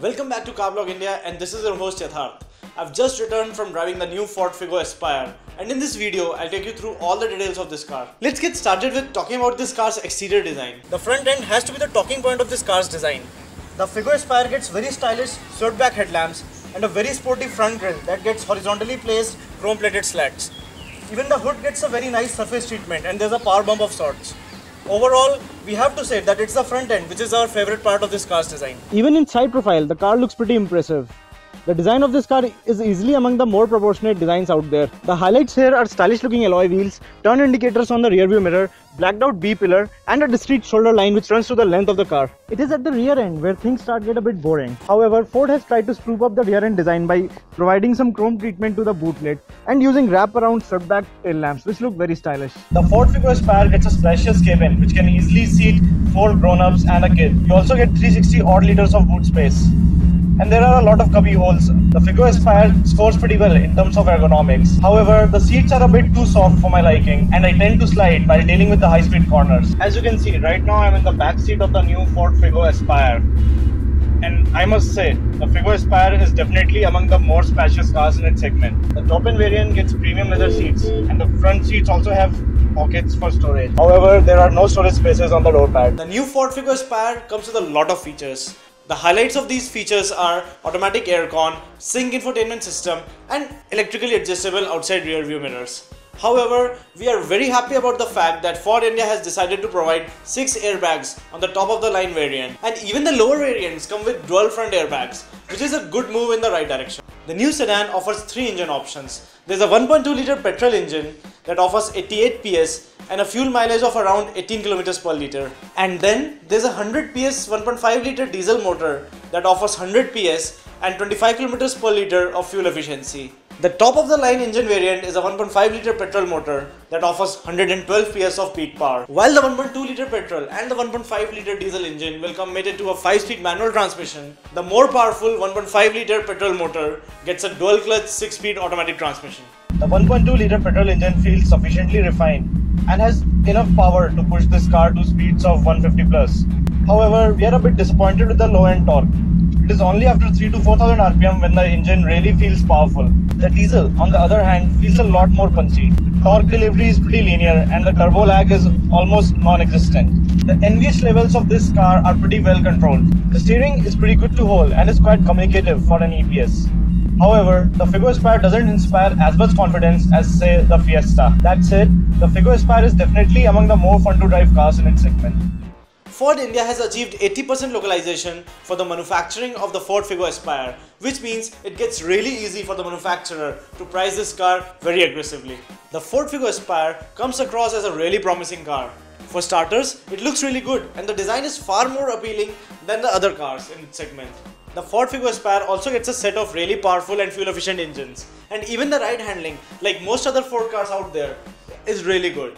Welcome back to Car Blog India, and this is your host Yatharth. I've just returned from driving the new Ford Figo Aspire, and in this video I'll take you through all the details of this car. Let's get started with talking about this car's exterior design. The front end has to be the talking point of this car's design. The Figo Aspire gets very stylish swept-back headlamps and a very sporty front grille that gets horizontally placed chrome-plated slats. Even the hood gets a very nice surface treatment, and there's a power bump of sorts. Overall, we have to say that it's the front end which is our favorite part of this car's design. Even in side profile, the car looks pretty impressive. The design of this car is easily among the more proportionate designs out there. The highlights here are stylish looking alloy wheels, turn indicators on the rear view mirror, blacked out B-pillar and a discrete shoulder line which runs to the length of the car. It is at the rear end where things start get a bit boring. However, Ford has tried to spruce up the rear end design by providing some chrome treatment to the boot lid and using wrap-around swept-back tail lamps which look very stylish. The Ford Figo Aspire gets a spacious cabin which can easily seat 4 grown-ups and a kid. You also get 360 odd liters of boot space. And there are a lot of cubby holes. The Figo Aspire scores pretty well in terms of ergonomics. However, the seats are a bit too soft for my liking, and I tend to slide while dealing with the high-speed corners. As you can see, right now I'm in the back seat of the new Ford Figo Aspire. And I must say, the Figo Aspire is definitely among the more spacious cars in its segment. The top-end variant gets premium leather seats, and the front seats also have pockets for storage. However, there are no storage spaces on the door pad. The new Ford Figo Aspire comes with a lot of features. The highlights of these features are automatic aircon, sync infotainment system and electrically adjustable outside rear view mirrors. However, we are very happy about the fact that Ford India has decided to provide 6 airbags on the top of the line variant, and even the lower variants come with dual front airbags, which is a good move in the right direction. The new sedan offers 3 engine options. There's a 1.2 liter petrol engine that offers 88 PS and a fuel mileage of around 18 km per liter. And then there's a 100 PS 1.5 liter diesel motor that offers 100 PS and 25 km per liter of fuel efficiency. The top of the line engine variant is a 1.5 liter petrol motor that offers 112 PS of peak power, while the 1.2 liter petrol and the 1.5 liter diesel engine will come mated to a 5-speed manual transmission. The more powerful 1.5 liter petrol motor gets a dual clutch 6-speed automatic transmission. The 1.2 liter petrol engine feels sufficiently refined and has enough power to push this car to speeds of 150 plus. However, we are a bit disappointed with the low end torque. It is only after 3 to 4000 RPM when the engine really feels powerful. The diesel, on the other hand, feels a lot more punchy. Torque delivery is pretty linear and the turbo lag is almost non-existent. The NVH levels of this car are pretty well controlled. The steering is pretty good to hold and is quite communicative for an EPS. However, the Figo Aspire doesn't inspire as much confidence as, say, the Fiesta. That said, the Figo Aspire is definitely among the more fun to drive cars in its segment. Ford India has achieved 80% localization for the manufacturing of the Ford Figo Aspire, which means it gets really easy for the manufacturer to price this car very aggressively. The Ford Figo Aspire comes across as a really promising car. For starters, it looks really good and the design is far more appealing than the other cars in its segment. The Ford Figo Aspire also gets a set of really powerful and fuel efficient engines, and even the ride handling, like most other Ford cars out there, is really good.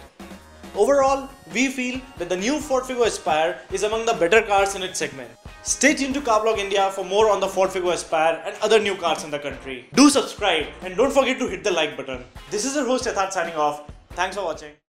Overall, we feel that the new Ford Figo Aspire is among the better cars in its segment. Stay tuned to Car Blog India for more on the Ford Figo Aspire and other new cars in the country. Do subscribe and don't forget to hit the like button. This is your host Yatharth signing off. Thanks for watching.